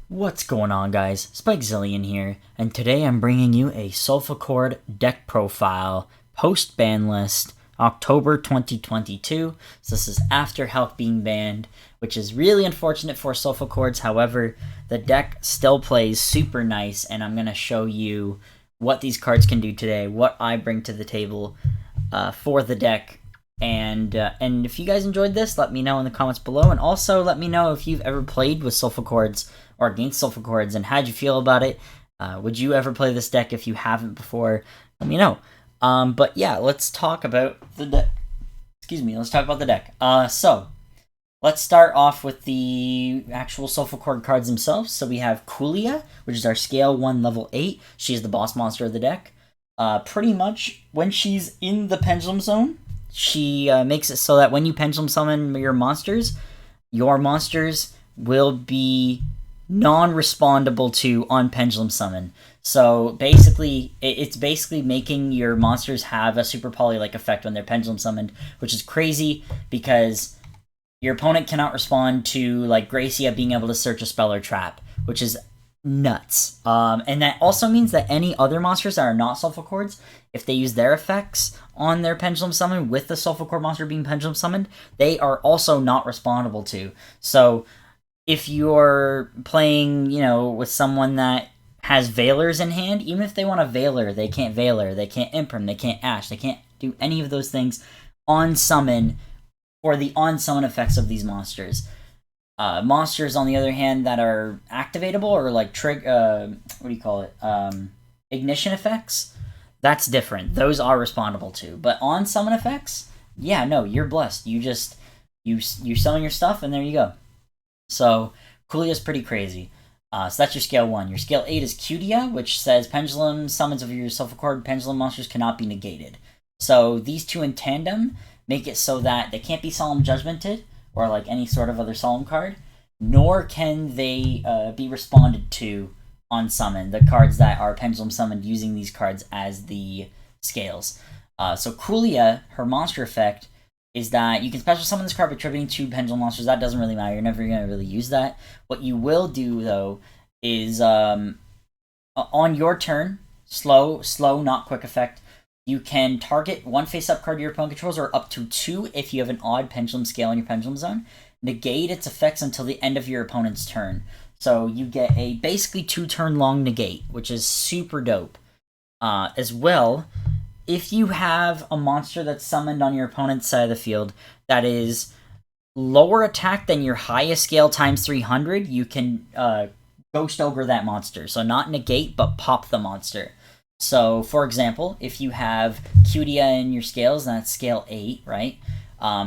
What's going on, guys? SpikeZillion here, and today I'm bringing you a Sulfacord deck profile post-ban list October 2022. So this is after Health being banned, which is really unfortunate for Solfachords. However, the deck still plays super nice, and I'm going to show you what these cards can do today, what I bring to the table for the deck. And if you guys enjoyed this, let me know in the comments below, and also let me know if you've ever played with Solfachords or against Sulfacords, and how'd you feel about it? Would you ever play this deck if you haven't before? Let me know. But yeah, let's talk about the deck. Excuse me, let's talk about the deck. So, let's start off with the actual Sulfacord cards themselves. So we have Kulia, which is our Scale 1 Level 8. She's the boss monster of the deck. Pretty much, when she's in the Pendulum Zone, she makes it so that when you Pendulum Summon your monsters will be non-respondable to on Pendulum Summon. So basically, it's basically making your monsters have a Super Poly-like effect when they're Pendulum Summoned, which is crazy because your opponent cannot respond to like Gracia being able to search a spell or trap, which is nuts. And that also means that any other monsters that are not Sulfacords, if they use their effects on their Pendulum Summon with the Sulfacord monster being Pendulum Summoned, they are also not respondable to. So if you're playing, with someone that has Veilers in hand, even if they want a Veiler, they can't Imprint, they can't Ash, they can't do any of those things on summon or the on summon effects of these monsters. Monsters, on the other hand, that are activatable or like ignition effects, that's different. Those are respondable to. But on summon effects, yeah, no, you're blessed. You summon your stuff and there you go. So, Kulia's pretty crazy. So that's your Scale 1. Your Scale 8 is Cutia, which says Pendulum summons of your Sulfacord Pendulum monsters cannot be negated. So these two in tandem make it so that they can't be Solemn Judgmented, or like any sort of other Solemn card, nor can they be responded to on summon, the cards that are Pendulum summoned using these cards as the scales. So Kulia, her monster effect, is that you can special summon this card by attributing two Pendulum monsters. That doesn't really matter. You're never going to really use that. What you will do, though, is on your turn, slow, not quick effect, you can target one face-up card your opponent controls, or up to two if you have an odd Pendulum scale in your Pendulum Zone. Negate its effects until the end of your opponent's turn. So you get a basically 2-turn long negate, which is super dope. As well, if you have a monster that's summoned on your opponent's side of the field that is lower attack than your highest scale times 300, you can Ghost Ogre that monster. So not negate, but pop the monster. So, for example, if you have Cutia in your scales, and that's Scale 8, right?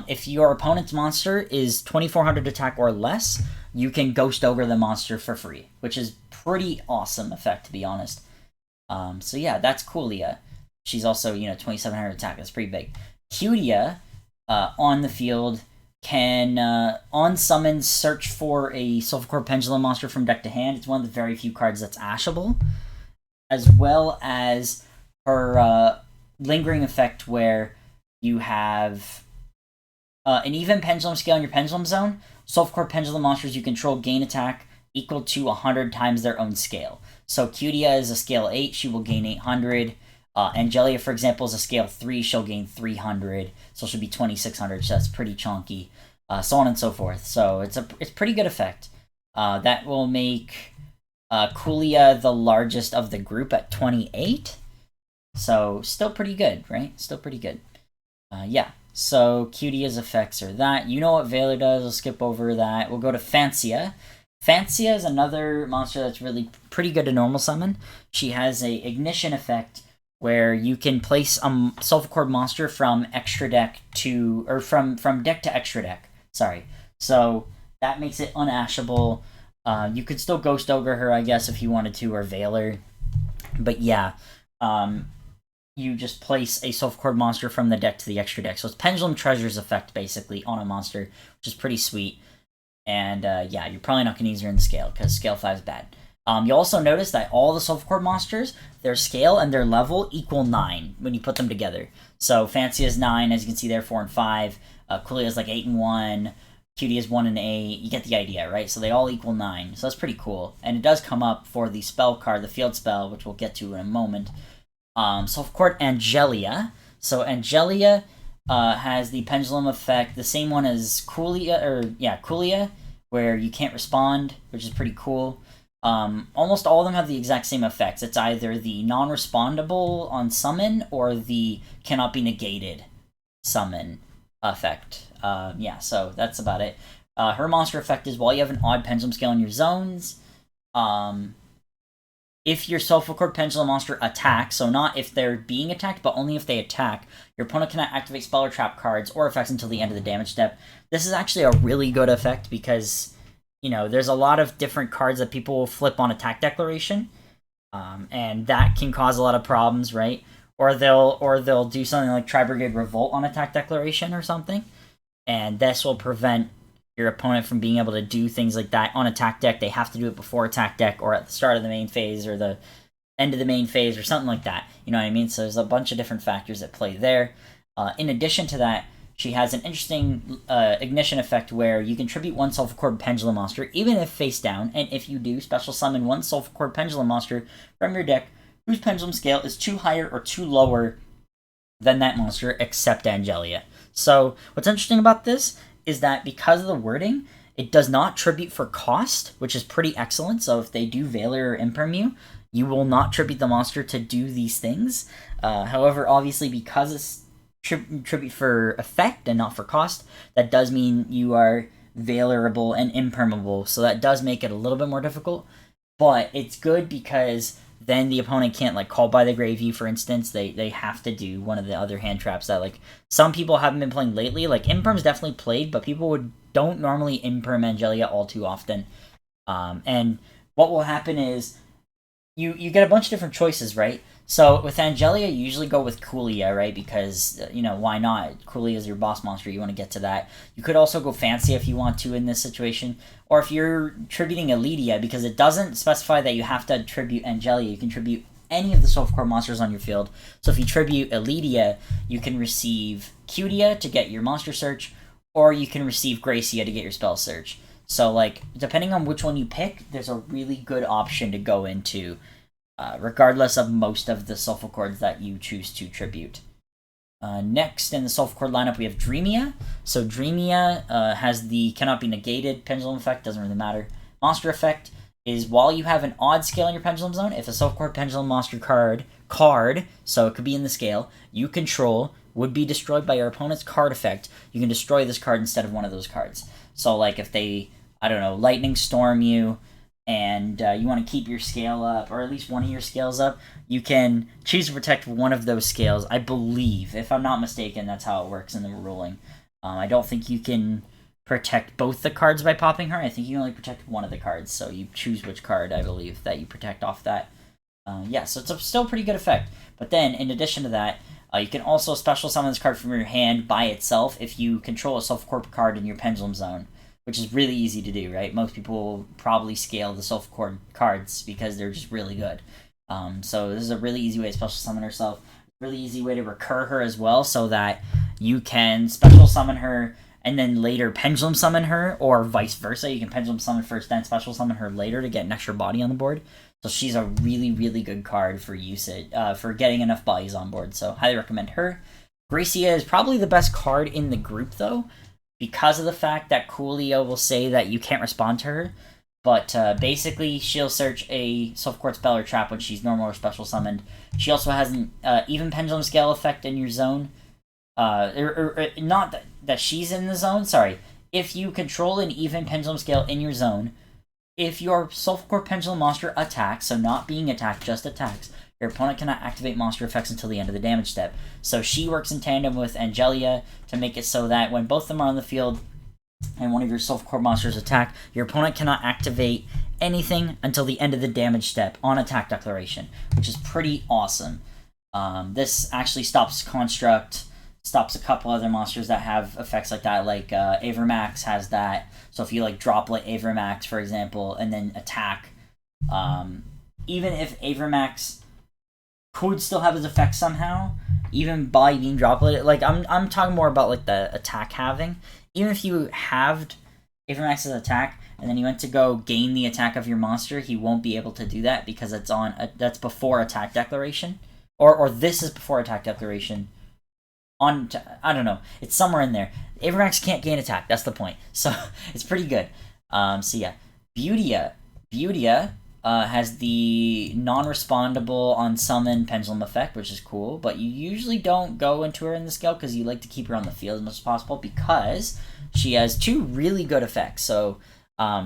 If your opponent's monster is 2400 attack or less, you can Ghost Ogre the monster for free, which is pretty awesome effect, to be honest. So yeah, that's Kulia. She's also, 2700 attack. That's pretty big. Cutia, on the field, can, on summon, search for a Sulfacord Pendulum monster from deck to hand. It's one of the very few cards that's ashable. As well as her lingering effect where you have an even Pendulum scale in your Pendulum Zone. Sulfacord Pendulum monsters you control gain attack equal to 100 times their own scale. So Cutia is a Scale 8. She will gain 800. Angelia, for example, is a Scale 3. She'll gain 300. So she'll be 2600. So that's pretty chunky. So on and so forth. So it's pretty good effect. That will make Kulia the largest of the group at 28. So still pretty good, right? Still pretty good. Yeah. So Cutia's effects are that. You know what Veiler does. We'll skip over that. We'll go to Fancia. Fancia is another monster that's really pretty good to normal summon. She has a ignition effect where you can place a Sulfacord monster from extra deck to, or from deck to extra deck. Sorry. So that makes it unashable. You could still Ghost Ogre her, I guess, if you wanted to, or Veiler. But yeah, you just place a Sulfacord monster from the deck to the extra deck. So it's Pendulum Treasure's effect, basically, on a monster, which is pretty sweet. And yeah, you're probably not going to use her in the scale, because Scale 5 is bad. You'll also notice that all the Sulfacord monsters, their scale and their level equal 9 when you put them together. So Fancia is 9, as you can see there, 4 and 5. Kulia is like 8 and 1. QD is 1 and 8. You get the idea, right? So they all equal 9. So that's pretty cool. And it does come up for the spell card, the field spell, which we'll get to in a moment. Sulfachord Angelia. So Angelia has the pendulum effect, the same one as Coolia, where you can't respond, which is pretty cool. Almost all of them have the exact same effects. It's either the non-respondable on summon or the cannot be negated summon effect. So that's about it. Her monster effect is while you have an odd pendulum scale in your zones, if your Solfachord pendulum monster attacks, so not if they're being attacked, but only if they attack, your opponent cannot activate spell or trap cards or effects until the end of the damage step. This is actually a really good effect because, there's a lot of different cards that people will flip on attack declaration, and that can cause a lot of problems, right? Or they'll do something like Tri-Brigade Revolt on attack declaration or something, and this will prevent your opponent from being able to do things like that on attack deck. They have to do it before attack deck or at the start of the main phase or the end of the main phase or something like that. You know what I mean? So there's a bunch of different factors at play there. In addition to that, she has an interesting ignition effect where you can tribute one Sulfachord Pendulum monster, even if face down, and if you do, special summon one Sulfachord Pendulum monster from your deck whose pendulum scale is 2 higher or 2 lower than that monster, except Angelia. So what's interesting about this is that because of the wording, it does not tribute for cost, which is pretty excellent. So if they do Veiler or Imperm you will not tribute the monster to do these things. However, obviously, because it's tribute for effect and not for cost, that does mean you are Veilerable and Impermeable, so that does make it a little bit more difficult. But it's good because then the opponent can't call by the Gravey, for instance. They have to do one of the other hand traps that some people haven't been playing lately. Imperm's definitely played, but people don't normally Imperm Angelia all too often. And what will happen is you get a bunch of different choices, right? So with Angelia, you usually go with Coolia, right? Because, why not? Coolia is your boss monster. You want to get to that. You could also go fancy if you want to in this situation. Or if you're tributing Elidia, because it doesn't specify that you have to tribute Angelia. You can tribute any of the Solfachord monsters on your field. So if you tribute Elidia, you can receive Cutia to get your monster search, or you can receive Gracia to get your spell search. So, depending on which one you pick, there's a really good option to go into, regardless of most of the Sulfachords that you choose to tribute. Next in the Sulfachord lineup, we have Dreamia. So Dreamia has the cannot be negated pendulum effect, doesn't really matter. Monster effect is while you have an odd scale in your pendulum zone, if a Sulfachord pendulum monster card, so it could be in the scale, you control, would be destroyed by your opponent's card effect, you can destroy this card instead of one of those cards. So, if they, Lightning Storm you, and you want to keep your scale up, or at least one of your scales up, you can choose to protect one of those scales. I believe, if I'm not mistaken, that's how it works in the ruling. I don't think you can protect both the cards by popping her. I think you only protect one of the cards, so you choose which card, I believe, that you protect off that. So it's still a pretty good effect. But then, in addition to that, you can also special summon this card from your hand by itself if you control a Sulfachord card in your pendulum zone, which is really easy to do, right? Most people will probably scale the Sulfachord cards because they're just really good. So this is a really easy way to special summon herself. Really easy way to recur her as well, so that you can special summon her and then later pendulum summon her, or vice versa. You can pendulum summon first, then special summon her later to get an extra body on the board. So she's a really, really good card for usage, for getting enough bodies on board. So highly recommend her. Gracia is probably the best card in the group, though, because of the fact that Coolio will say that you can't respond to her. But basically, she'll search a Sulfachord spell or trap when she's normal or special summoned. She also has an even pendulum scale effect in your zone. Not that she's in the zone, sorry. If you control an even pendulum scale in your zone, if your Sulfachord pendulum monster attacks, so not being attacked, just attacks, your opponent cannot activate monster effects until the end of the damage step. So she works in tandem with Angelia to make it so that when both of them are on the field and one of your Sulfachord monsters attack, your opponent cannot activate anything until the end of the damage step on attack declaration, which is pretty awesome. This actually stops Construct, stops a couple other monsters that have effects like that, like Avermax has that. So if you droplet Avermax, for example, and then attack, even if Avermax could still have his effect somehow, even by being droplet, I'm talking more about the attack halving. Even if you halved Avermax's attack, and then you went to go gain the attack of your monster, he won't be able to do that because it's on that's before attack declaration, or this is before attack declaration. I don't know. It's somewhere in there. Avermax can't gain attack. That's the point. So it's pretty good. So yeah, Beautia has the non-respondable on summon pendulum effect, which is cool. But you usually don't go into her in the skill because you like to keep her on the field as much as possible because she has 2 really good effects. So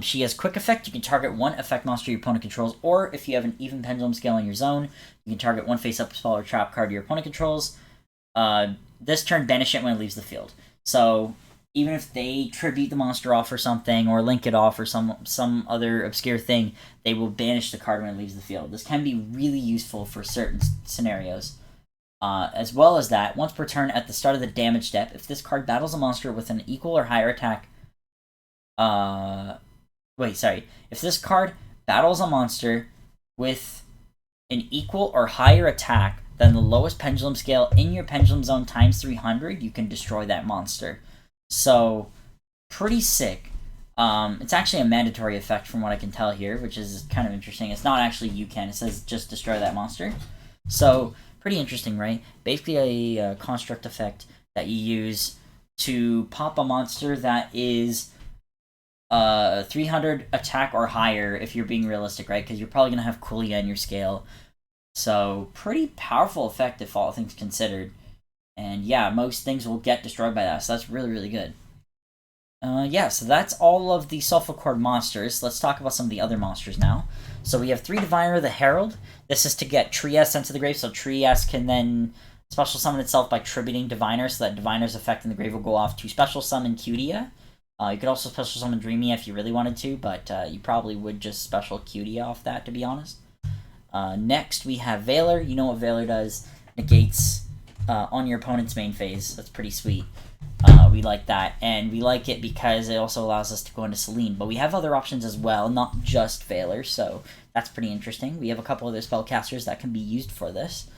she has quick effect. You can target 1 effect monster your opponent controls, or if you have an even pendulum scale in your zone, you can target 1 face-up spell or trap card your opponent controls. This turn, banish it when it leaves the field. So even if they tribute the monster off or something, or link it off or some other obscure thing, they will banish the card when it leaves the field. This can be really useful for certain scenarios. As well as that, once per turn at the start of the damage step, if this card battles a monster with an equal or higher attack... If this card battles a monster with an equal or higher attack than the lowest pendulum scale in your pendulum zone times 300, you can destroy that monster. So, pretty sick. It's actually a mandatory effect from what I can tell here, which is kind of interesting. It's not actually you can, it says just destroy that monster. So, pretty interesting, right? Basically a construct effect that you use to pop a monster that is 300 attack or higher if you're being realistic, right? Because you're probably going to have Quillia in your scale. So, pretty powerful effect if all things considered. And yeah, most things will get destroyed by that, so that's really, really good. So that's all of the Sulfachord monsters. Let's talk about some of the other monsters now. So we have 3 Diviner the Herald. This is to get Trias sent to the grave, so Trias can then special summon itself by tributing Diviner, so that Diviner's effect in the grave will go off to special summon Cutia. You could also special summon Dreamia if you really wanted to, but you probably would just special Cutia off that, to be honest. Next, we have Valor. You know what Valor does. Negates on your opponent's main phase. That's pretty sweet. We like that. And we like it because it also allows us to go into Selene. But we have other options as well, not just Valor. So that's pretty interesting. We have a couple other spellcasters that can be used for this.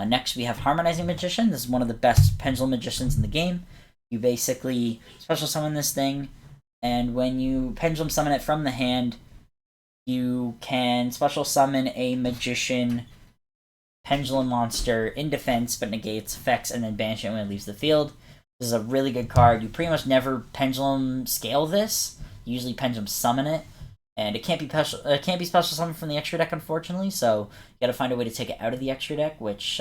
Next, we have Harmonizing Magician. This is one of the best Pendulum Magicians in the game. You basically special summon this thing. And when you Pendulum summon it from the hand, you can special summon a Magician Pendulum monster in defense, but negates effects, and then banish it when it leaves the field. This is a really good card. You pretty much never Pendulum scale this. You usually Pendulum summon it, and it can't be special summoned from the extra deck, unfortunately. So you got to find a way to take it out of the extra deck. Which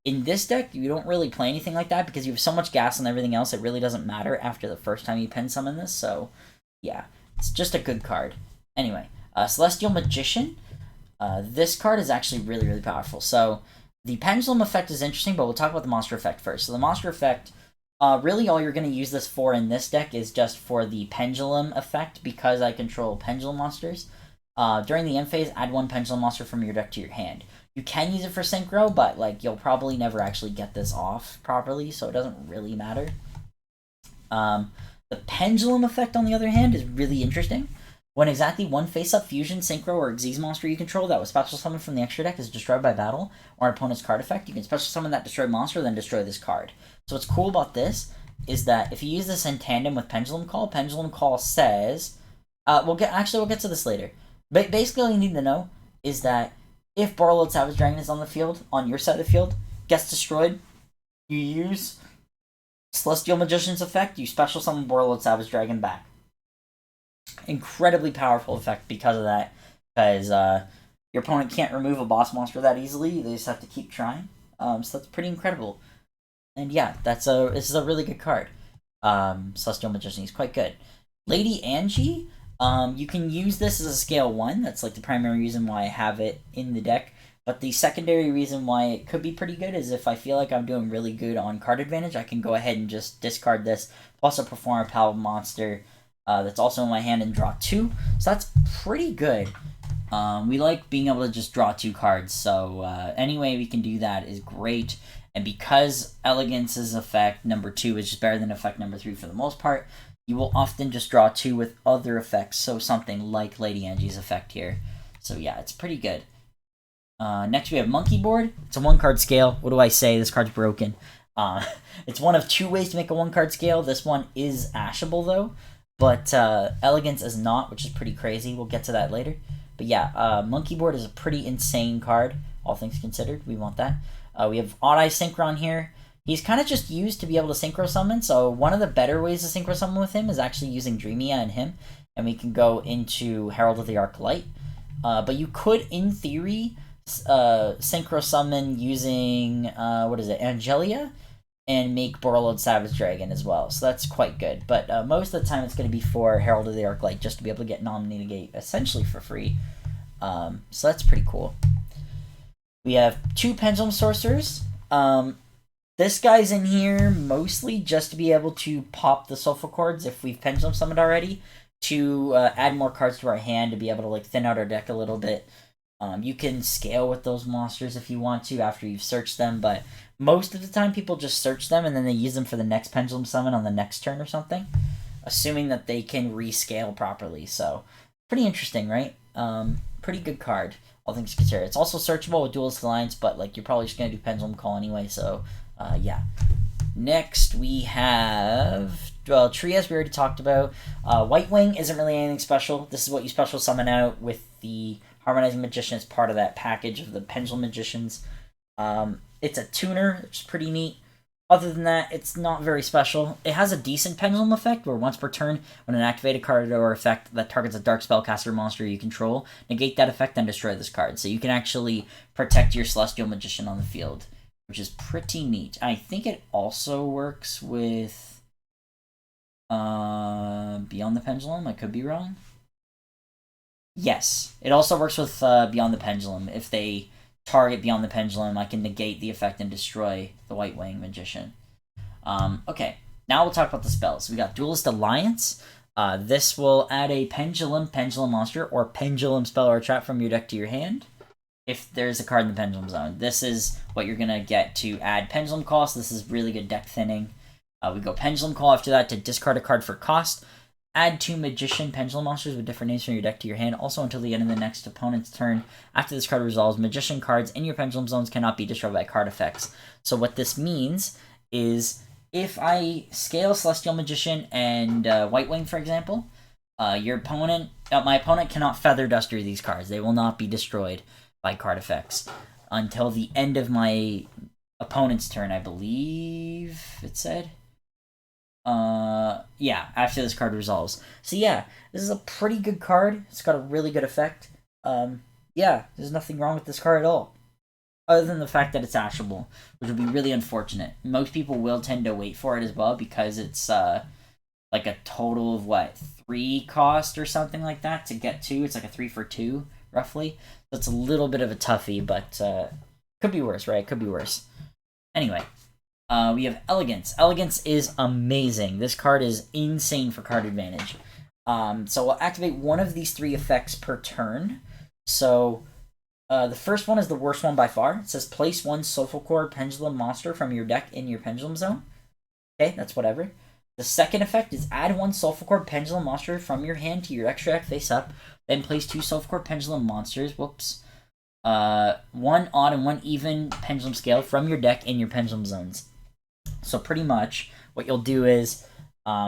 in this deck you don't really play anything like that because you have so much gas and everything else. It really doesn't matter after the first time you pen summon this. So yeah, it's just a good card. Anyway. Celestial Magician. This card is actually really, really powerful. So, the Pendulum effect is interesting, but we'll talk about the monster effect first. So, the monster effect, really all you're going to use this for in this deck is just for the Pendulum effect, because I control Pendulum monsters. During the end phase, add 1 Pendulum monster from your deck to your hand. You can use it for Synchro, but you'll probably never actually get this off properly, so it doesn't really matter. The Pendulum effect, on the other hand, is really interesting. When exactly 1 face-up fusion, synchro, or Xyz monster you control that was special summoned from the extra deck is destroyed by battle, or an opponent's card effect, you can special summon that destroyed monster, then destroy this card. So what's cool about this is that if you use this in tandem with Pendulum Call says... we'll get to this later. But basically all you need to know is that if Borreload Savage Dragon is on the field, on your side of the field, gets destroyed, you use Celestial Magician's effect, you special summon Borreload Savage Dragon back. Incredibly powerful effect because of that, because your opponent can't remove a boss monster that easily. They just have to keep trying. So that's pretty incredible. And yeah, this is a really good card. Celestial Magician is quite good. Lady Angie, you can use this as a scale 1. That's the primary reason why I have it in the deck. But the secondary reason why it could be pretty good is if I feel like I'm doing really good on card advantage, I can go ahead and just discard this, plus perform a Paladin monster that's also in my hand and draw 2. So that's pretty good. We like being able to just draw 2 cards. So any way we can do that is great. And because Elegance's effect number 2 is just better than effect number 3 for the most part, you will often just draw 2 with other effects. So something like Lady Angie's effect here. So yeah, it's pretty good. Next we have Monkey Board. It's a 1-card scale. What do I say? This card's broken. It's one of 2 ways to make a 1-card scale. This one is ashable though. But Elegance is not, which is pretty crazy. We'll get to that later. But yeah, Monkey Board is a pretty insane card, all things considered. We want that. We have Odd Eye Synchron here. He's kind of just used to be able to Synchro Summon, so one of the better ways to Synchro Summon with him is actually using Dreamia and him, and we can go into Herald of the Arc Light. But you could, in theory, Synchro Summon using, Angelia, and make Borreload Savage Dragon as well, so that's quite good. But most of the time it's going to be for Herald of the Arc Light, just to be able to get Non-Negate essentially for free. So that's pretty cool. We have 2 Pendulum Sorcerers. This guy's in here mostly just to be able to pop the Solfachords if we've Pendulum Summoned already, to add more cards to our hand to be able to like thin out our deck a little bit. You can scale with those monsters if you want to after you've searched them, but most of the time people just search them and then they use them for the next Pendulum Summon on the next turn or something, assuming that they can rescale properly. So pretty interesting, right? Pretty good card, all things considered. It's also searchable with Duelist Alliance, but like you're probably just gonna do Pendulum Call anyway, so yeah. Next we have, well, Trias we already talked about. White Wing isn't really anything special. This is what you special summon out with the Harmonizing Magician as part of that package of the Pendulum Magicians. It's a tuner, which is pretty neat. Other than that, it's not very special. It has a decent pendulum effect, where once per turn, when an activated card or effect that targets a dark spellcaster monster you control, negate that effect and destroy this card. So you can actually protect your Celestial Magician on the field, which is pretty neat. I think it also works with Beyond the Pendulum. I could be wrong. Yes, it also works with Beyond the Pendulum. If they target Beyond the Pendulum, I can negate the effect and destroy the White Wing Magician. Okay, now we'll talk about the spells. We got Duelist Alliance. This will add a Pendulum monster or Pendulum spell or trap from your deck to your hand if there's a card in the Pendulum Zone. This is what you're going to get to add Pendulum cost. This is really good deck thinning. We go Pendulum Call after that to discard a card for cost. Add 2 Magician Pendulum monsters with different names from your deck to your hand, also until the end of the next opponent's turn. After this card resolves, Magician cards in your Pendulum Zones cannot be destroyed by card effects. So what this means is, if I scale Celestial Magician and White Wing, for example, my opponent cannot Feather Duster these cards. They will not be destroyed by card effects until the end of my opponent's turn, I believe it said. Yeah, after this card resolves. So yeah, this is a pretty good card. It's got a really good effect. Yeah, there's nothing wrong with this card at all, other than the fact that it's ashable, which would be really unfortunate. Most people will tend to wait for it as well, because it's like a total of 3 cost or something like that to get to. It's like a 3 for 2 roughly. So it's a little bit of a toughie, but could be worse, right? Could be worse. Anyway. We have Elegance. Elegance is amazing. This card is insane for card advantage. So we'll activate one of these 3 effects per turn. So the first one is the worst one by far. It says place 1 Sulfacord Pendulum monster from your deck in your Pendulum Zone. Okay, that's whatever. The second effect is add 1 Sulfacord Pendulum monster from your hand to your extra deck face up. Then place 2 Sulfacord Pendulum monsters. Whoops. 1 odd and 1 even Pendulum scale from your deck in your Pendulum Zones. So pretty much what you'll do is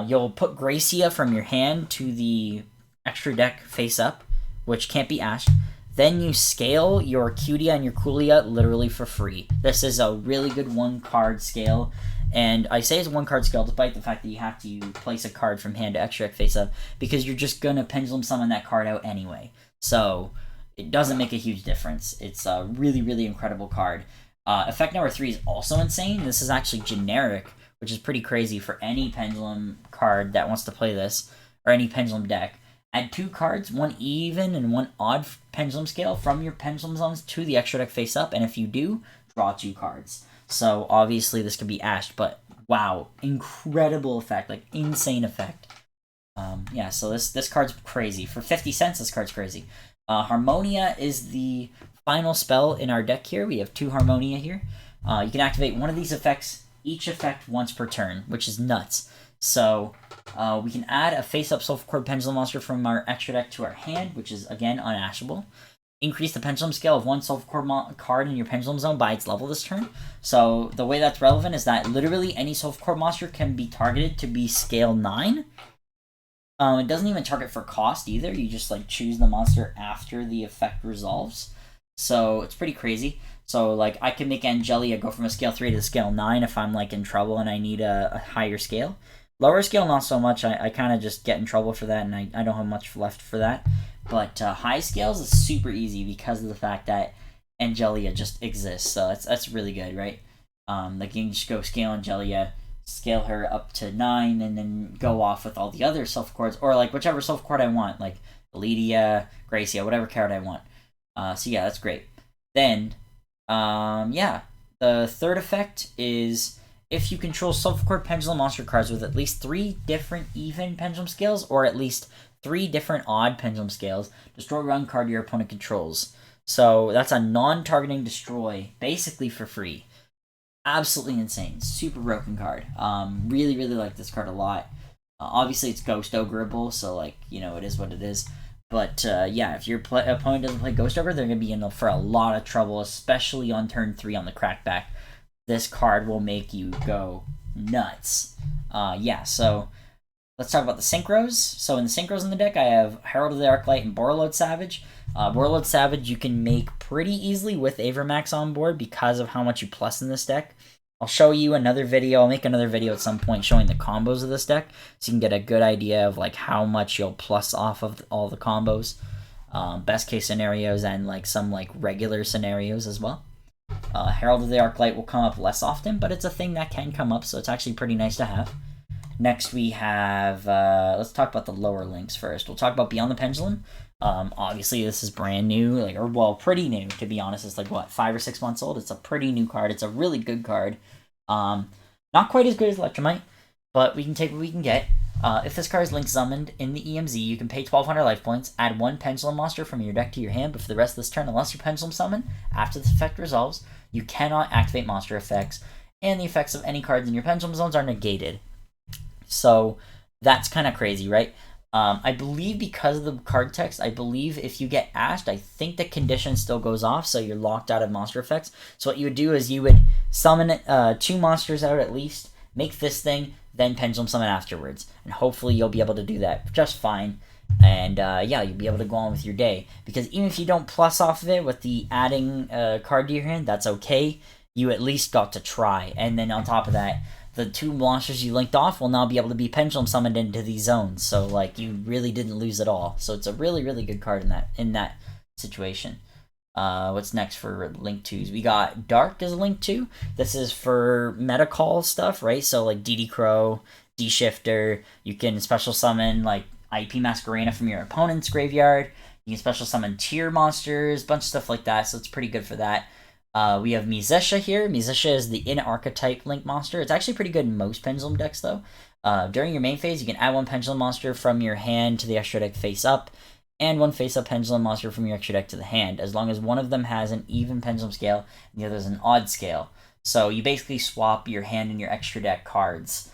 you'll put Gracia from your hand to the extra deck face up, which can't be ashed. Then you scale your Cutia and your Coolia literally for free. This is a really good 1-card scale. And I say it's a 1-card scale despite the fact that you have to place a card from hand to extra deck face up, because you're just going to Pendulum Summon that card out anyway. So it doesn't make a huge difference. It's a really, really incredible card. Effect number 3 is also insane. This is actually generic, which is pretty crazy for any Pendulum card that wants to play this, or any Pendulum deck. Add 2 cards, 1 even and 1 odd Pendulum scale from your Pendulum Zones to the extra deck face up, and if you do, draw 2 cards. So obviously this could be ashed, but wow, incredible effect, like insane effect. Yeah, so this card's crazy. For 50 cents, this card's crazy. Harmonia is the final spell in our deck here. We have 2 Harmonia here. You can activate one of these effects, each effect once per turn, which is nuts. So we can add a face-up Sulfacord Pendulum monster from our extra deck to our hand, which is, again, unashable. Increase the Pendulum scale of 1 Sulfacord card in your Pendulum Zone by its level this turn. So the way that's relevant is that literally any Sulfacord monster can be targeted to be scale 9. It doesn't even target for cost either. You just like choose the monster after the effect resolves. So it's pretty crazy. So like I can make Angelia go from a scale 3 to a scale 9 if I'm like in trouble and I need a higher scale. Lower scale, not so much. I kind of just get in trouble for that, and I don't have much left for that. But high scales is super easy because of the fact that Angelia just exists. So that's really good, right? Like you can just go scale Angelia, scale her up to 9, and then go off with all the other Sulfachords, or like whichever Sulfachord I want, like Elidia, Gracia, whatever card I want. So yeah, that's great. Then, yeah, the third effect is if you control Sulfachord Pendulum monster cards with at least 3 different even pendulum scales, or at least 3 different odd pendulum scales, destroy one card your opponent controls. So that's a non-targeting destroy, basically for free. Absolutely insane. Super broken card. Really, really like this card a lot. Obviously, it's Ghost Ogreable, so, like, you know, it is what it is. But, yeah, if your opponent doesn't play Ghost Ogre, they're going to be in for a lot of trouble, especially on turn 3 on the crackback. This card will make you go nuts. Yeah, so let's talk about the synchros. So in the synchros in the deck, I have Herald of the Arclight and Borreload Savage. Borreload Savage you can make pretty easily with Avermax on board because of how much you plus in this deck. I'll show you another video. I'll make another video at some point showing the combos of this deck so you can get a good idea of like how much you'll plus off of all the combos. Best case scenarios and like some like regular scenarios as well. Herald of the Arclight will come up less often, but it's a thing that can come up, so it's actually pretty nice to have. Next we have, let's talk about the lower links first. We'll talk about Beyond the Pendulum. Obviously this is brand new, like, or well, pretty new, to be honest. It's like, what, 5 or 6 months old? It's a pretty new card. It's a really good card. Not quite as good as Electromite, but we can take what we can get. If this card is link summoned in the EMZ, you can pay 1,200 life points, add 1 Pendulum monster from your deck to your hand, but for the rest of this turn, unless you Pendulum summon, after this effect resolves, you cannot activate monster effects, and the effects of any cards in your Pendulum zones are negated. So that's kind of crazy, right? I believe because of the card text, I believe if you get ashed, I think the condition still goes off, so you're locked out of monster effects. So what you would do is you would summon 2 monsters out at least, make this thing, then Pendulum summon afterwards. And hopefully you'll be able to do that just fine. And yeah, you'll be able to go on with your day. Because even if you don't plus off of it with the adding card to your hand, that's okay. You at least got to try. And then on top of that, the 2 monsters you linked off will now be able to be Pendulum summoned into these zones. So, like, you really didn't lose at all. So it's a really, really good card in that situation. What's next for Link 2s? We got Dark as a Link 2. This is for meta call stuff, right? So, like, DD Crow, D-Shifter. You can special summon, like, IP Masquerena from your opponent's graveyard. You can special summon tier monsters, bunch of stuff like that. So it's pretty good for that. We have Mizesha here. Mizesha is the in-archetype Link monster. It's actually pretty good in most Pendulum decks, though. During your main phase, you can add 1 Pendulum monster from your hand to the extra deck face up, and 1 face-up Pendulum monster from your extra deck to the hand, as long as one of them has an even Pendulum scale and the other is an odd scale. So you basically swap your hand and your extra deck cards,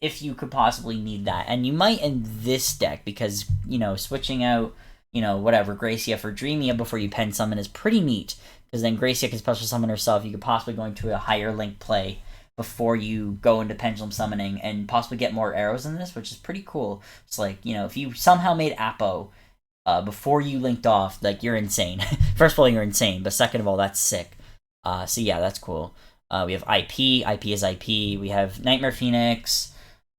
if you could possibly need that. And you might in this deck, because, you know, switching out, you know, whatever, Gracia for Dreamia before you pen summon is pretty neat. Because then Gracia can special summon herself. You could possibly go into a higher Link play before you go into Pendulum summoning and possibly get more arrows in this, which is pretty cool. It's like, you know, if you somehow made Apo before you linked off, like, you're insane. First of all, you're insane, but second of all, that's sick. So yeah, that's cool. We have IP. IP is IP. We have Nightmare Phoenix.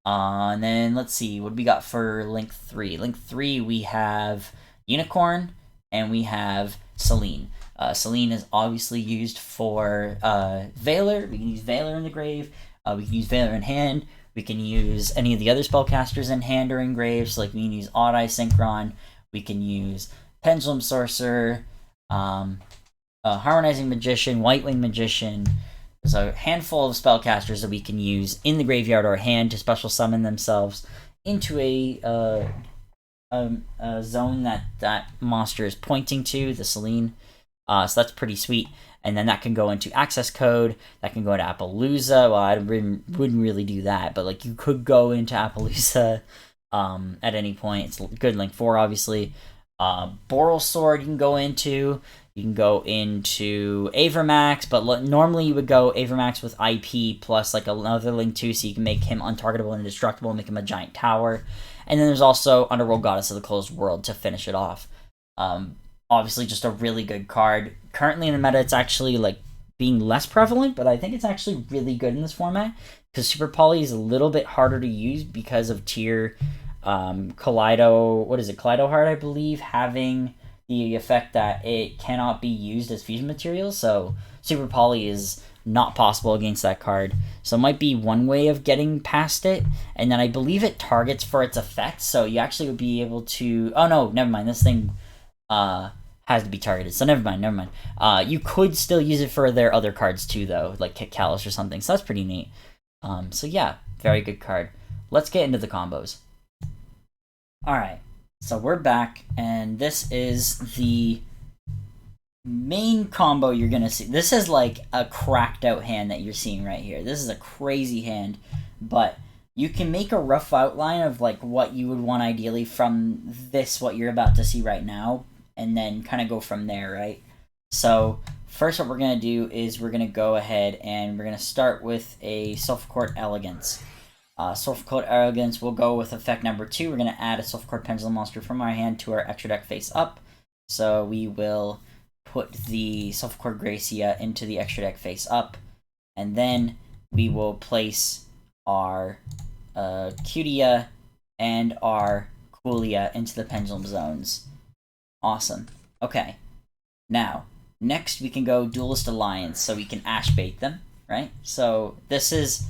And then let's see, what do we got for Link 3? Link 3, we have Unicorn and we have Selene. Selene is obviously used for Valor. We can use Valor in the grave. We can use Valor in hand. We can use any of the other spellcasters in hand or in grave. So, like, we can use Odd Eye Synchron. We can use Pendulum Sorcerer, Harmonizing Magician, White Wing Magician. There's a handful of spellcasters that we can use in the graveyard or hand to special summon themselves into a zone that monster is pointing to, the Selene. So that's pretty sweet. And then that can go into Access Code. That can go into Appaloosa. Well, I wouldn't really do that, but, like, you could go into Appaloosa at any point. It's good Link 4, obviously. Boral Sword you can go into. You can go into Avermax, but normally you would go Avermax with IP plus, like, another Link 2, so you can make him untargetable and indestructible and make him a giant tower. And then there's also Underworld Goddess of the Closed World to finish it off. Obviously, just a really good card. Currently in the meta, it's actually like being less prevalent, but I think it's actually really good in this format because Super Poly is a little bit harder to use because of tier Kaleido Heart, I believe, having the effect that it cannot be used as fusion material. So Super Poly is not possible against that card. So it might be one way of getting past it. And then I believe it targets for its effect. So you actually would be able to... Oh, no, never mind. This thing has to be targeted. So never mind. You could still use it for their other cards too, though. Like Kick Callus or something. So that's pretty neat. So yeah, very good card. Let's get into the combos. Alright, so we're back. And this is the main combo you're gonna see. This is like a cracked out hand that you're seeing right here. This is a crazy hand, but you can make a rough outline of like what you would want ideally from this, what you're about to see right now, and then kind of go from there, right? So first what we're gonna do is we're gonna go ahead and we're gonna start with a Sulfachord Elegance. Solfachord Arrogance, we'll go with effect number 2. We're going to add a Sulfacord Pendulum monster from our hand to our extra deck face up. So we will put the Solfachord Gracia into the extra deck face up. And then we will place our Cutia and our Coolia into the Pendulum Zones. Awesome. Okay. Now, next we can go Duelist Alliance, so we can Ash Bait them, right? So this is...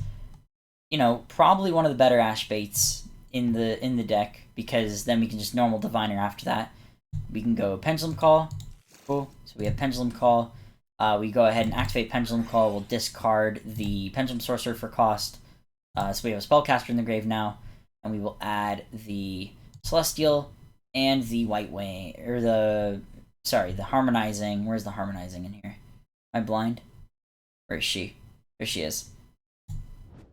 probably one of the better Ash Baits in the deck, because then we can just normal Diviner after that. We can go Pendulum Call. Cool. So we have Pendulum Call. We go ahead and activate Pendulum Call. We'll discard the Pendulum Sorcerer for cost. So we have a Spellcaster in the grave now. And we will add the Celestial and the White Wing, or the Harmonizing. Where's the Harmonizing in here? Am I blind? Where is she? There she is.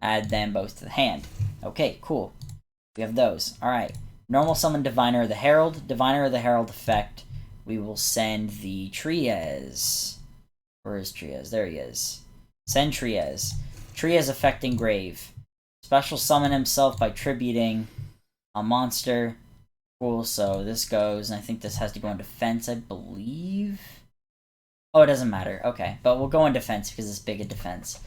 Add them both to the hand. Okay, cool. We have those. Alright. Normal summon Diviner of the Herald. Diviner of the Herald effect. We will send the Triez. Where is Triez? There he is. Send Triez. Triez affecting Grave. Special summon himself by tributing a monster. Cool, so this goes, and I think this has to go in defense, I believe. Oh, it doesn't matter. Okay, but we'll go in defense because it's big in defense.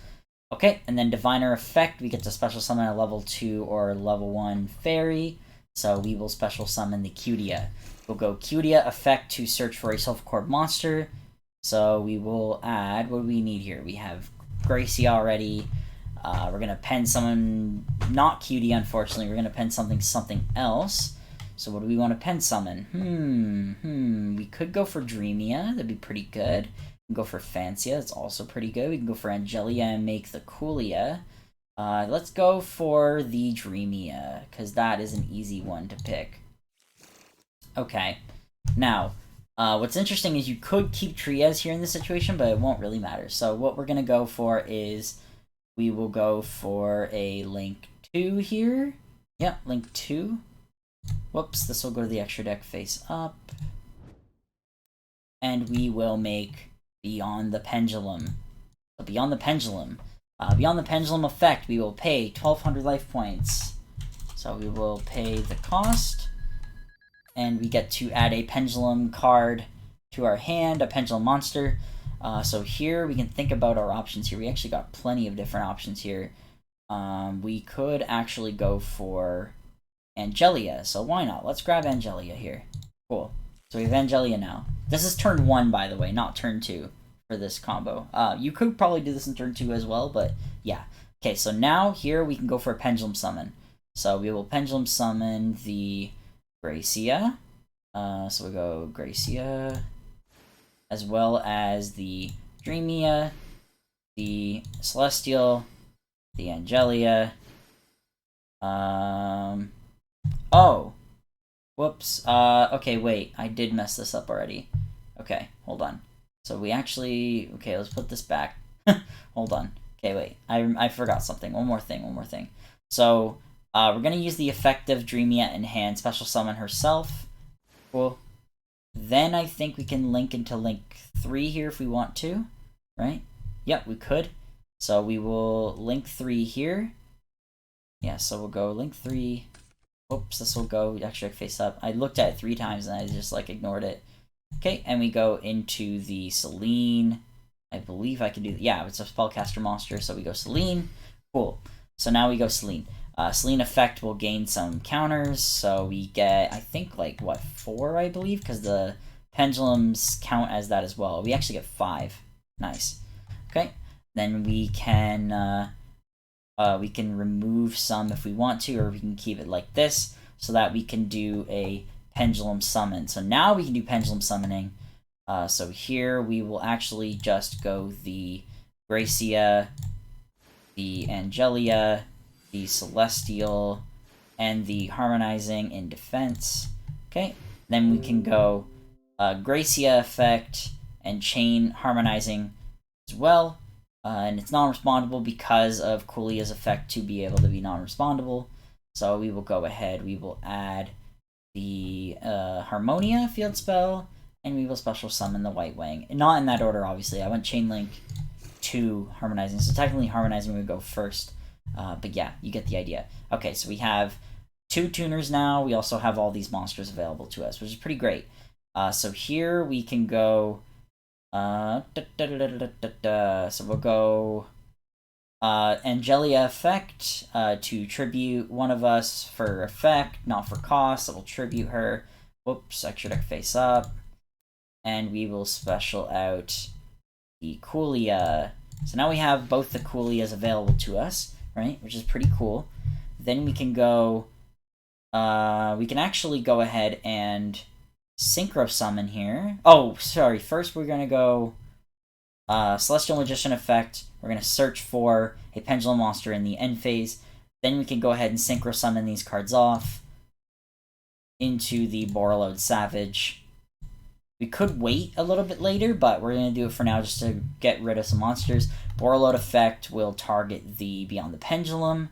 Okay, and then Diviner effect, we get to special summon a level 2 or level 1 fairy. So we will special summon the Cutia. We'll go Cutia effect to search for a Sulfacord monster. So we will add, what do we need here? We have Gracie already. We're going to pen someone, not Cutia, unfortunately. We're going to pen something else. So what do we want to pen summon? We could go for Dreamia. That'd be pretty good. We can go for Fancia, that's also pretty good. We can go for Angelia and make the Coolia. Let's go for the Dreamia, because that is an easy one to pick. Okay, now, what's interesting is you could keep Triez here in this situation, but it won't really matter. So what we're going to go for is, we will go for a Link 2 here. Yeah, Link 2. Whoops, this will go to the extra deck face up. And we will make Beyond the Pendulum. So Beyond the Pendulum. Beyond the Pendulum effect, we will pay 1,200 life points. So we will pay the cost. And we get to add a Pendulum card to our hand, a Pendulum monster. So here we can think about our options here. We actually got plenty of different options here. We could actually go for Angelia. So why not? Let's grab Angelia here. Cool. So we have Angelia now. This is turn 1, by the way, not turn 2 for this combo. You could probably do this in turn 2 as well, but yeah. Okay, so now here we can go for a Pendulum Summon. So we will Pendulum Summon the Gracia. So we go Gracia, as well as the Dreamia, the Celestial, the Angelia. Oh! Whoops. Okay, wait. I did mess this up already. Okay, hold on. So we actually... Okay, let's put this back. Hold on. Okay, wait. I forgot something. One more thing. So, we're gonna use the effect of Dreamia in hand, special summon herself. Cool. Then I think we can link into Link 3 here if we want to. Right? Yep, we could. So we will Link 3 here. Yeah, so we'll go Link 3... Oops, this will go extra face up. I looked at it 3 times and I just like ignored it. Okay, and we go into the Selene. I believe I can do, yeah, it's a spellcaster monster, so we go Selene. Cool. So now we go Selene. Selene effect will gain some counters, so we get, I think, like, what, 4, I believe? Because the pendulums count as that as well. We actually get 5. Nice. Okay, then we can remove some if we want to, or we can keep it like this, so that we can do a pendulum summon. So now we can do pendulum summoning. So here we will actually just go the Gracia, the Angelia, the Celestial, and the Harmonizing in defense. Okay, then we can go Gracia effect and chain Harmonizing as well. And it's non-respondable because of Coolia's effect to be able to be non-respondable. So we will go ahead, we will add the Harmonia field spell, and we will special summon the White Wing. Not in that order, obviously. I went Chain Link to Harmonizing, so technically Harmonizing would go first. But yeah, you get the idea. Okay, so we have 2 tuners now. We also have all these monsters available to us, which is pretty great. So here we can go... So we'll go Angelia effect to tribute one of us for effect, not for cost. So we'll tribute her. Whoops, extra deck face up. And we will special out the Coolia. So now we have both the Coolias available to us, right? Which is pretty cool. Then we can go... we can actually go ahead and Synchro Summon here. Oh, sorry. First we're going to go Celestial Magician effect. We're going to search for a Pendulum monster in the end phase. Then we can go ahead and Synchro Summon these cards off into the Borreload Savage. We could wait a little bit later, but we're going to do it for now just to get rid of some monsters. Borreload effect will target the Beyond the Pendulum,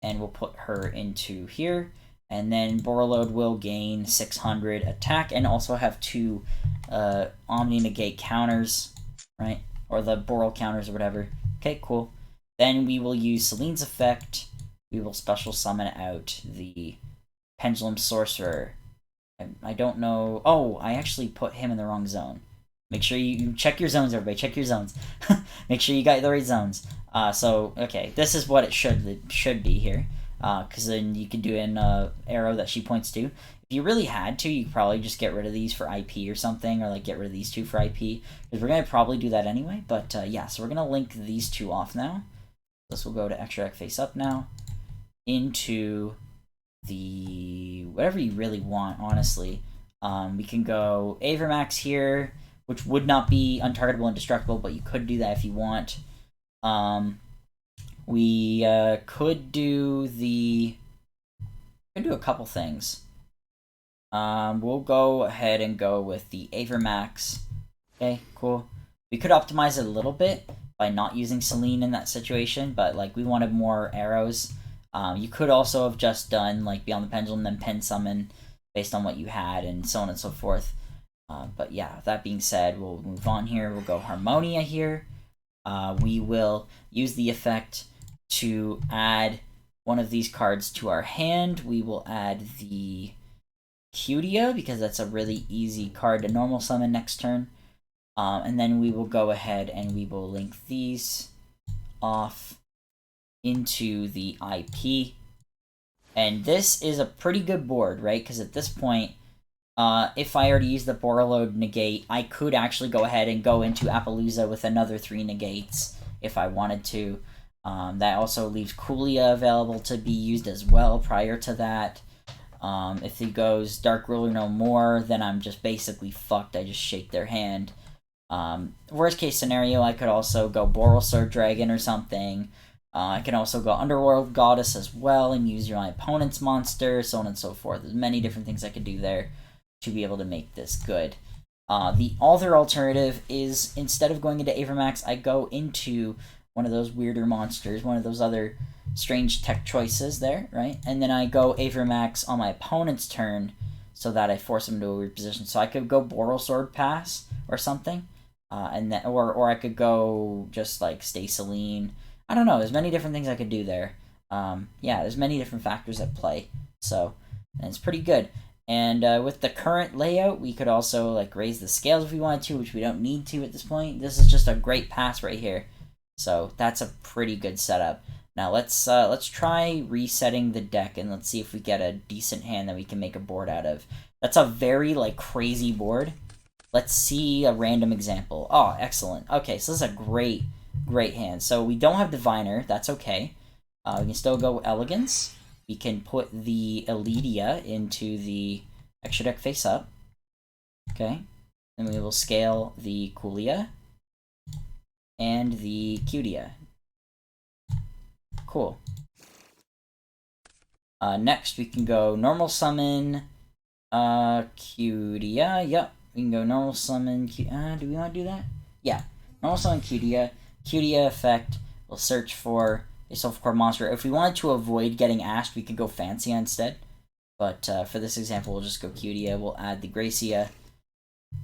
and we'll put her into here. And then Borreload will gain 600 attack and also have 2 Omni Negate counters, right? Or the Boral counters or whatever. Okay, cool. Then we will use Selene's effect. We will special summon out the Pendulum Sorcerer. I don't know... Oh, I actually put him in the wrong zone. Make sure you check your zones, everybody. Check your zones. Make sure you got the right zones. So, okay, this is what it should be here. Because then you could do an arrow that she points to. If you really had to, you could probably just get rid of these for IP or something, or like get rid of these 2 for IP. Because we're going to probably do that anyway. But yeah, so we're going to link these 2 off now. This will go to extra deck face up now. Into the whatever you really want, honestly. We can go Avermax here, which would not be untargetable and destructible, but you could do that if you want. We could do a couple things. We'll go ahead and go with the Avermax. Okay, cool. We could optimize it a little bit by not using Selene in that situation, but like we wanted more arrows. You could also have just done like Beyond the Pendulum, then Pen Summon based on what you had, and so on and so forth. But yeah, that being said, we'll move on here. We'll go Harmonia here. We will use the effect to add one of these cards to our hand. We will add the Cutia, because that's a really easy card to normal summon next turn. And then we will go ahead and we will link these off into the IP. And this is a pretty good board, right? Because at this point, if I already used the Borreload negate, I could actually go ahead and go into Appaloosa with another 3 negates if I wanted to. That also leaves Coolia available to be used as well prior to that. If he goes Dark Ruler no more, then I'm just basically fucked. I just shake their hand. Worst case scenario, I could also go Borrelsword Dragon or something. I can also go Underworld Goddess as well and use my opponent's monster, so on and so forth. There's many different things I could do there to be able to make this good. The other alternative is, instead of going into Avermax, I go into one of those weirder monsters, one of those other strange tech choices there, right? And then I go Avermax on my opponent's turn so that I force him to a weird position. So I could go Borrelsword Pass or something, and then or I could go just like stay Selene. I don't know. There's many different things I could do there. Yeah, there's many different factors at play. So and it's pretty good. And with the current layout, we could also like raise the scales if we wanted to, which we don't need to at this point. This is just a great pass right here. So that's a pretty good setup. Now let's try resetting the deck and let's see if we get a decent hand that we can make a board out of. That's a very like crazy board. Let's see a random example. Oh, excellent. Okay, so this is a great hand. So we don't have Diviner. That's okay. We can still go Elegance. We can put the Elidia into the extra deck face up. Okay. Then we will scale the Coolia and the Cutia. Cool. Next, we can go normal summon Cutia. Yep. We can go normal summon. Do we want to do that? Yeah. Normal summon Cutia. Cutia effect. We'll search for a Sulfacord monster. If we wanted to avoid getting ashed, we could go Fancy instead. But for this example, we'll just go Cutia. We'll add the Gracia.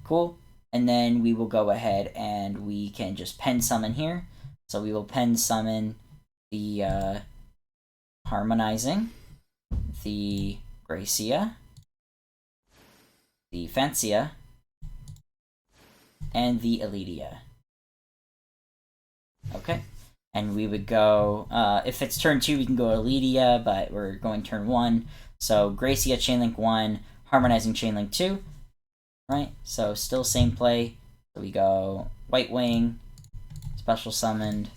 Cool. And then we will go ahead and we can just pen summon here. So we will pen summon the Harmonizing, the Gracia, the Fancia, and the Elidia. Okay. And we would go, if it's turn 2, we can go Elidia, but we're going turn 1. So Gracia, Chainlink 1, Harmonizing Chainlink 2. Right? So still same play. So we go White Wing, Special Summoned,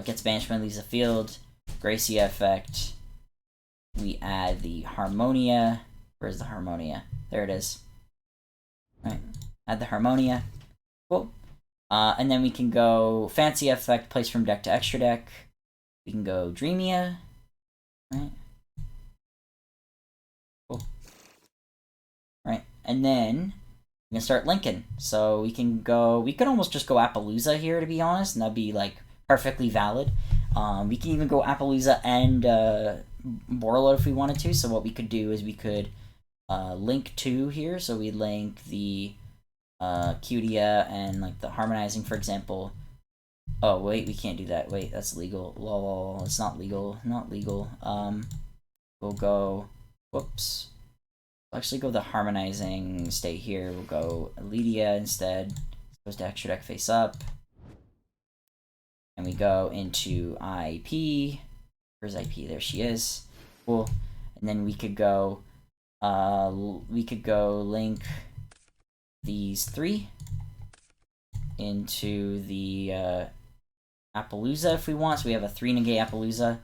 gets Banishment, leaves the field, Gracia effect. We add the Harmonia. Where's the Harmonia? There it is. Right. Add the Harmonia. Cool. And then we can go Fancy effect, place from deck to extra deck. We can go Dreamia. Right. Cool. Right. And then we can start linking. So we can go, we could almost just go Appaloosa here, to be honest, and that'd be like perfectly valid. We can even go Appaloosa and Borreload if we wanted to. So what we could do is we could link 2 here. So we link the Cutia and like the Harmonizing, for example. Oh wait, we can't do that. Wait, that's legal. Lol, it's not legal. Not legal. We'll go. Whoops. We'll actually go the Harmonizing. Stay here. We'll go Elidia instead. Goes to extra deck face up. And we go into IP. Where's IP? There she is. Cool. And then we could go. Link these 3 into the Appaloosa if we want. So we have a 3 negate Appaloosa,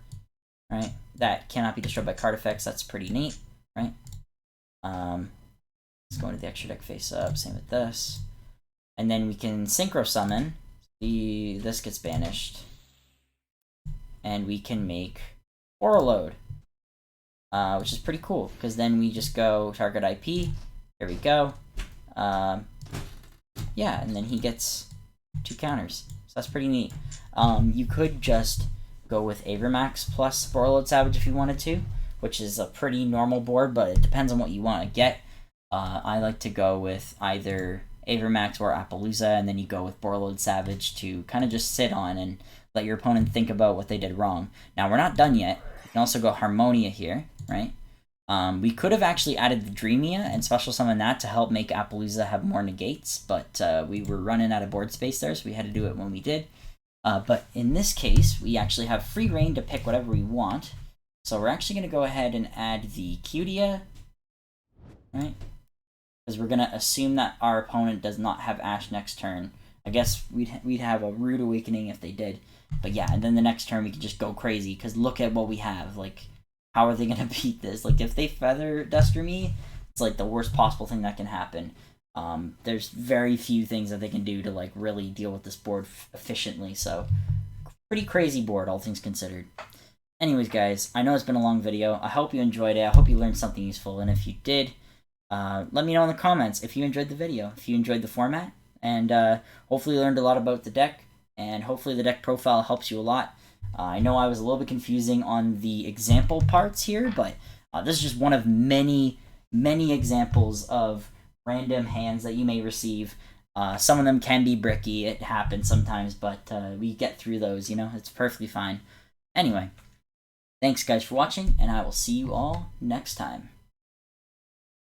right? That cannot be destroyed by card effects. That's pretty neat, right? Let's go into the extra deck face up. Same with this, and then we can synchro summon. This gets banished, and we can make Borreload, which is pretty cool because then we just go target IP. Here we go. Yeah, and then he gets 2 counters. So that's pretty neat. You could just go with Avermax plus Borreload Savage if you wanted to, which is a pretty normal board, but it depends on what you want to get. I like to go with either Avermax or Appaloosa, and then you go with Borreload Savage to kind of just sit on and let your opponent think about what they did wrong. Now, we're not done yet. You can also go Harmonia here, right? We could have actually added the Dreamia and special summon that to help make Appaloosa have more negates, but we were running out of board space there, so we had to do it when we did. But in this case, we actually have free reign to pick whatever we want. So we're actually going to go ahead and add the Cutia, right? Because we're going to assume that our opponent does not have Ash next turn. I guess we'd have a Rude Awakening if they did. But yeah, and then the next turn we could just go crazy, because look at what we have. Like, how are they going to beat this? Like, if they Feather Duster me, it's like the worst possible thing that can happen. There's very few things that they can do to like really deal with this board efficiently, so pretty crazy board, all things considered. Anyways, guys, I know it's been a long video. I hope you enjoyed it. I hope you learned something useful, and if you did, let me know in the comments if you enjoyed the video, if you enjoyed the format, and hopefully you learned a lot about the deck, and hopefully the deck profile helps you a lot. I know I was a little bit confusing on the example parts here, but this is just one of many examples of random hands that you may receive. Some of them can be bricky, it happens sometimes, but we get through those, you know, it's perfectly fine. Anyway, thanks guys for watching, and I will see you all next time.